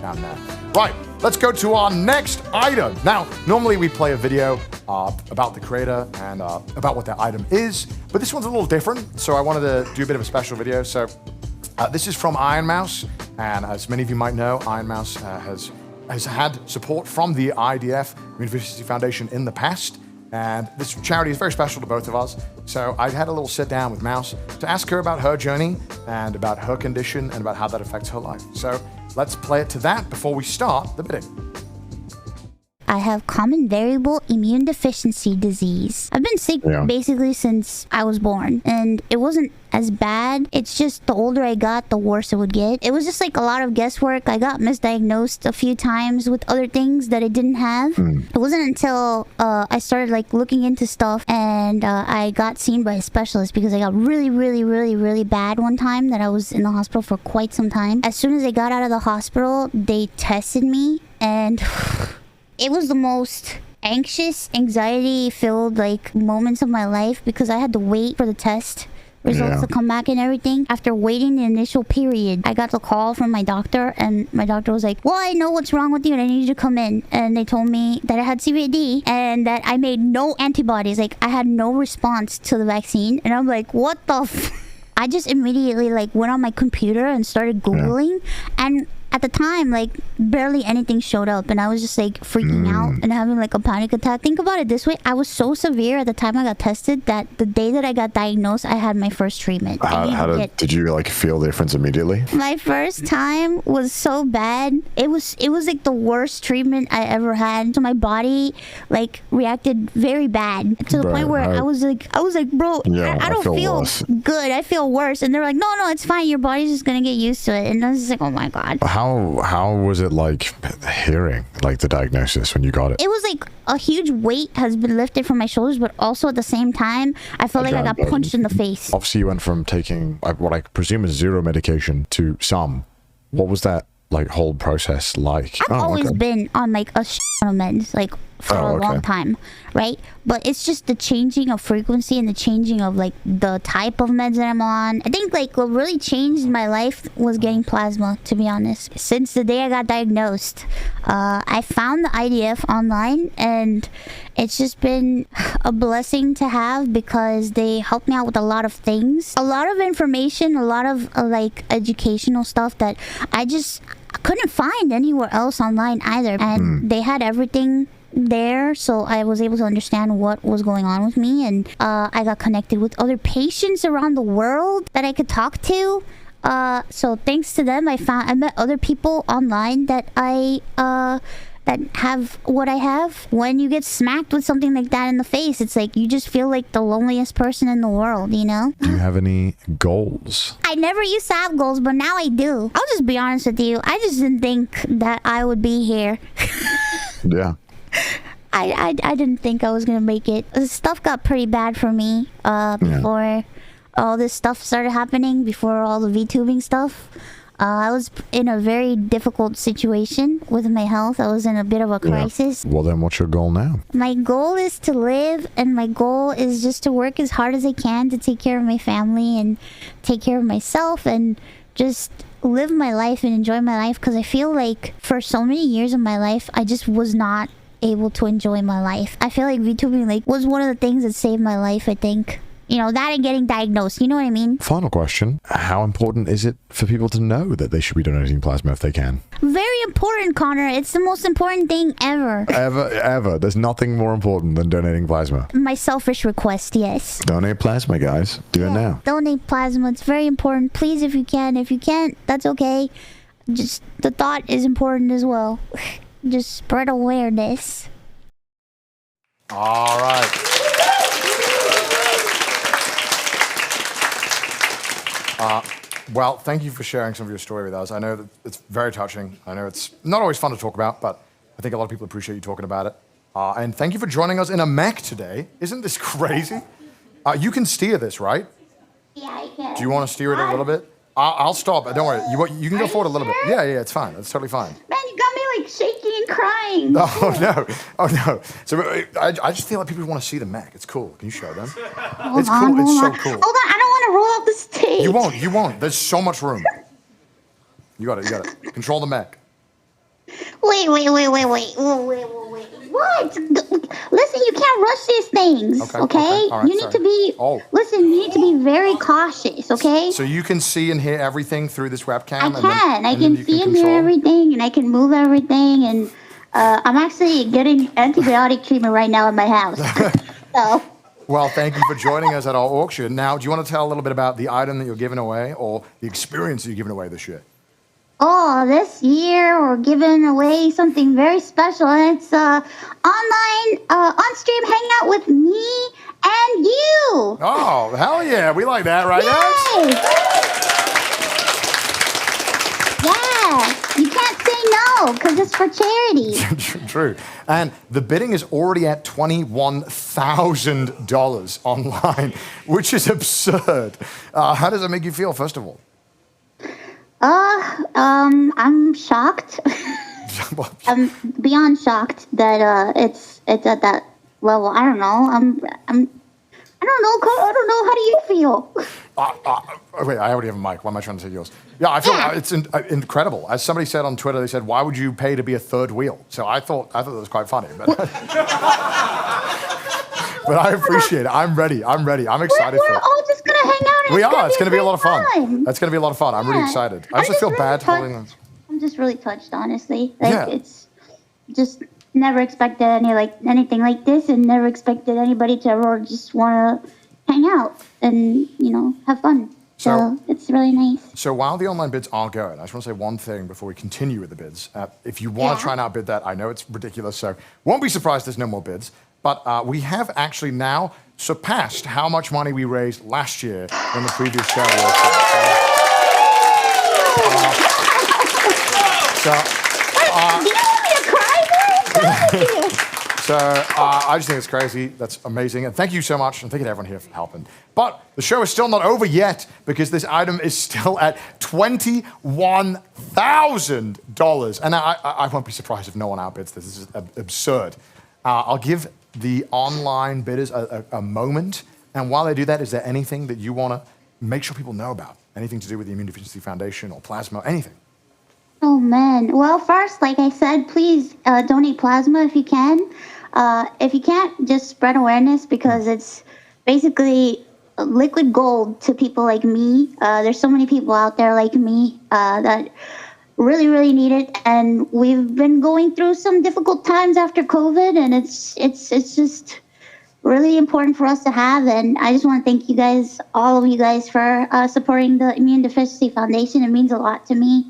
down there. Right, let's go to our next item. Now, normally we play a video about the creator and about what their item is, but this one's a little different, so I wanted to do a bit of a special video. So this is from IronMouse, and as many of you might know, IronMouse has had support from the IDF, University Foundation, in the past. And this charity is very special to both of us. So I had a little sit down with Mouse to ask her about her journey and about her condition and about how that affects her life. So let's play it to that before we start the bidding. I have common variable immune deficiency disease. I've been sick basically since I was born, and it wasn't as bad. It's just the older I got, the worse it would get. It was just like a lot of guesswork. I got misdiagnosed a few times with other things that I didn't have. It wasn't until I started like looking into stuff and I got seen by a specialist because I got really bad one time that I was in the hospital for quite some time. As soon as I got out of the hospital, they tested me and it was the most anxious, anxiety-filled like moments of my life because I had to wait for the test results to come back and everything. After waiting the initial period, I got the call from my doctor, and my doctor was like, well, I know what's wrong with you and I need you to come in. And they told me that I had CVID and that I made no antibodies. Like, I had no response to the vaccine. And I'm like, what the I just immediately like went on my computer and started Googling, and at the time, like, barely anything showed up, and I was just, like, freaking out and having, like, a panic attack. Think about it this way. I was so severe at the time I got tested that the day that I got diagnosed, I had my first treatment. Did you, like, feel the difference immediately? My first time was so bad. It was, like, the worst treatment I ever had. So my body, like, reacted very bad to the point where I was like, bro, I don't feel good. I feel worse. And they're like, no, it's fine. Your body's just gonna get used to it. And I was just like, oh, my God. How was it like hearing like the diagnosis when you got it? It was like a huge weight has been lifted from my shoulders, but also at the same time, I felt like I got punched in the face. Obviously, you went from taking what I presume is zero medication to some. What was that like whole process like? I've always been on like a ton of meds, like for a long time, right? But it's just the changing of frequency and the changing of like the type of meds that I'm on. I think like what really changed my life was getting plasma, to be honest. Since the day I got diagnosed, I found the IDF online, and it's just been a blessing to have because they helped me out with a lot of things, a lot of information, a lot of like educational stuff that I couldn't find anywhere else online either. And they had everything there, so I was able to understand what was going on with me, and I got connected with other patients around the world that I could talk to. So thanks to them, I met other people online that that have what I have. When you get smacked with something like that in the face, it's like you just feel like the loneliest person in the world, you know? Do you have any goals? I never used to have goals, but now I do. I'll just be honest with you. I just didn't think that I would be here. Yeah. I didn't think I was gonna make it. Stuff got pretty bad for me before all this stuff started happening, before all the VTubing stuff. I was in a very difficult situation with my health. I was in a bit of a crisis. Well, then what's your goal now? My goal is to live, and my goal is just to work as hard as I can to take care of my family and take care of myself and just live my life and enjoy my life, because I feel like for so many years of my life, I just was not able to enjoy my life. I feel like VTubing like was one of the things that saved my life, I think. You know, that and getting diagnosed, you know what I mean? Final question. How important is it for people to know that they should be donating plasma if they can? Very important, Connor. It's the most important thing ever. Ever. There's nothing more important than donating plasma. My selfish request, yes. Donate plasma, guys. Do it now. Donate plasma. It's very important. Please, if you can. If you can't, that's okay. Just the thought is important as well. Just spread awareness. All right. Well, thank you for sharing some of your story with us. I know that it's very touching. I know it's not always fun to talk about, but I think a lot of people appreciate you talking about it. And thank you for joining us in a Mech today. Isn't this crazy? You can steer this, right? Yeah, I can. Do you want to steer it a little bit? I'll stop. Don't worry. You can go forward a little bit. Yeah, it's fine. It's totally fine. Man, you got me like shaky and crying. Oh no. So I just feel like people want to see the Mech. It's cool. Can you show them? It's cool. It's so cool. Hold on, I don't want to roll off the stage. You won't. There's so much room. You got it. Control the Mech. Wait. What? Listen, you can't rush these things, okay? All right, you need to be, listen, you need to be very cautious, okay? So you can see and hear everything through this webcam? I can see and hear everything, and I can move everything, and I'm actually getting antibiotic treatment right now in my house. So. Well, thank you for joining us at our auction. Now, do you want to tell a little bit about the item that you're giving away or the experience that you're giving away this year? Oh, this year we're giving away something very special, and it's online on-stream hangout with me and you. Oh, hell yeah. We like that, right, Alex? Yeah. You can't say no because it's for charity. True. And the bidding is already at $21,000 online, which is absurd. How does that make you feel, first of all? I'm shocked. I'm beyond shocked that it's at that level. I don't know. I don't know. How do you feel? Wait, I already have a mic. Why am I trying to take yours? Yeah, I feel it's incredible. As somebody said on Twitter, they said, "Why would you pay to be a third wheel?" So I thought that was quite funny, but but I appreciate it. I'm ready. I'm excited for it. We're all just gonna hang out. We are. It's gonna be a lot of fun. That's gonna be a lot of fun. I'm really excited. I also feel bad holding them. I'm just really touched, honestly. It's just never expected anything like this, and never expected anybody to ever just want to hang out and have fun. So it's really nice. So while the online bids are going, I just want to say one thing before we continue with the bids. If you want to try and outbid that, I know it's ridiculous, so won't be surprised there's no more bids. But we have actually now surpassed how much money we raised last year in the previous show. So I just think it's crazy. That's amazing. And thank you so much. And thank you to everyone here for helping. But the show is still not over yet because this item is still at $21,000. And I won't be surprised if no one outbids this. This is absurd. I'll give the online bidders a moment. And while they do that, is there anything that you want to make sure people know about? Anything to do with the Immune Deficiency Foundation or plasma, anything? Oh, man. Well, first, like I said, please donate plasma if you can. If you can't, just spread awareness because it's basically liquid gold to people like me. There's so many people out there like me that really, really need it. And we've been going through some difficult times after COVID, and it's just really important for us to have. And I just want to thank you guys, all of you guys, for supporting the Immune Deficiency Foundation. It means a lot to me.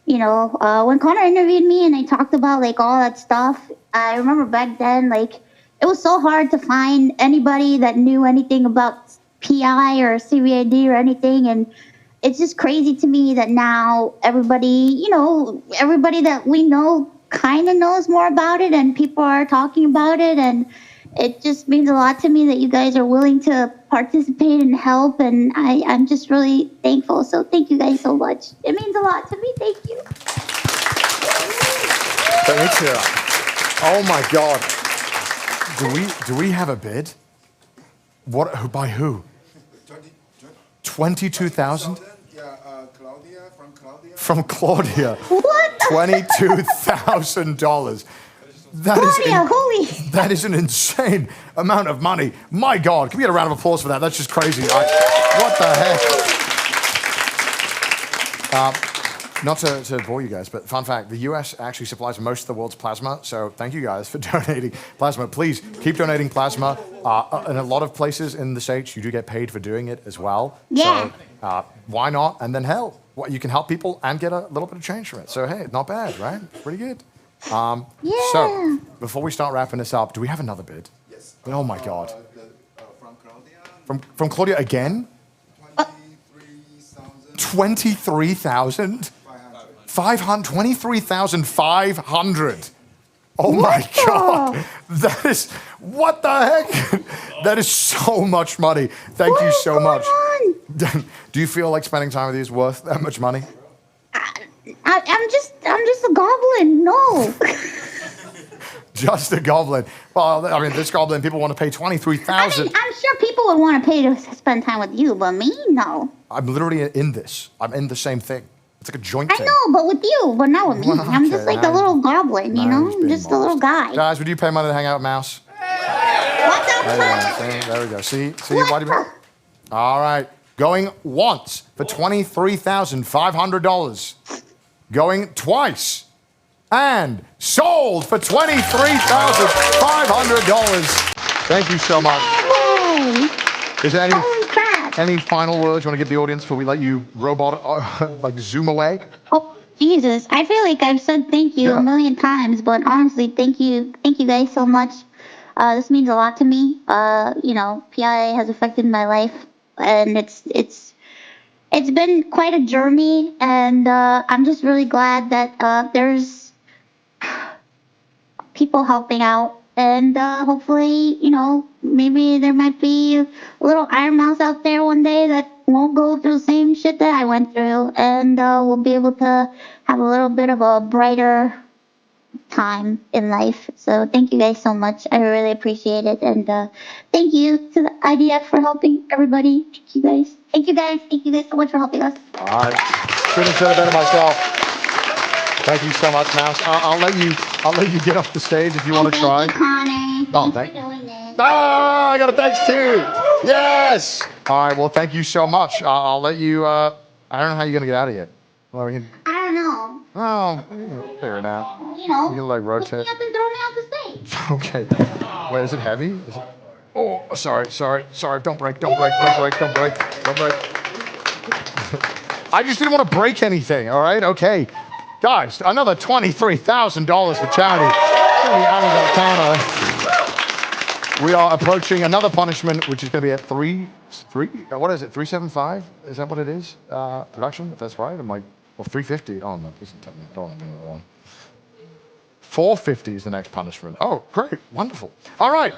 When Connor interviewed me and I talked about all that stuff, I remember back then, it was so hard to find anybody that knew anything about PI or CVID or anything. And it's just crazy to me that now everybody that we know kind of knows more about it and people are talking about it. And it just means a lot to me that you guys are willing to participate and help, and I'm just really thankful. So thank you guys so much. It means a lot to me. Thank you. Thank you. Oh my God. Do we have a bid? What? By who? 22,000? Yeah, Claudia, from Claudia. From Claudia. What? $22,000. That is an insane amount of money. My God, can we get a round of applause for that? That's just crazy. What the heck? Not to bore you guys, but fun fact, the US actually supplies most of the world's plasma, so thank you guys for donating plasma. Please keep donating plasma. In a lot of places in the States, you do get paid for doing it as well. Yeah. So why not? And then hell, you can help people and get a little bit of change from it. So hey, not bad, right? Pretty good. So, before we start wrapping this up, do we have another bid? Yes. Oh my God. From Claudia. From Claudia again? 23,000? 23,500. Oh my God. That is, what the heck? That is so much money. Thank you so much. Do you feel like spending time with you is worth that much money? I'm just a goblin. No. Just a goblin. Well, I mean, this goblin, people want to pay 23,000. I'm sure people would want to pay to spend time with you, but me, no. I'm literally in this. I'm in the same thing. It's like a joint I thing. know, but with you, but not with me. Well, I'm just okay, like a little goblin, you know? Just a little guy. Guys, would you pay money to hang out with Mouse? What the fuck? There we go. See, why do you... All right. Going once for $23,500. Going twice. And sold for $23,500. Thank you so much. Hey, Is there holy crap. any final words you want to give the audience before we let you robot like zoom away? Oh, Jesus. I feel like I've said thank you a million times, but honestly, thank you guys so much. This means a lot to me. You know, PI has affected my life, and it's been quite a journey, and I'm just really glad that there's people helping out, and hopefully, you know, maybe there might be a little IronMouse out there one day that won't go through the same shit that I went through, and we'll be able to have a little bit of a brighter time in life. So thank you guys so much. I really appreciate it, and thank you to the IDF for helping everybody. Thank you guys. Thank you guys so much for helping us. All right. Couldn't have said it better myself. Thank you so much, Mouse. I'll let you get off the stage if you want to try. Thank you, Connor. Oh, Thanks for doing this. Ah, I got a thanks too. Yes. All right. Well, thank you so much. I'll let you. I don't know how you're gonna get out of here. Well, I don't know. oh, figure it out. You know, You can like pick me rotate. up and throw me off the stage. Okay. Wait, is it heavy? Is it... Oh, sorry. Don't break. I just didn't want to break anything. All right. Okay. Guys, another $23,000 for charity. We are approaching another punishment, which is going to be at what is it, 375? Is that what it is? Production, if that's right? I'm like, well, 350. Oh, no, please don't tell me. Don't let me wrong. 450 is the next punishment. Oh, great. Wonderful. All right.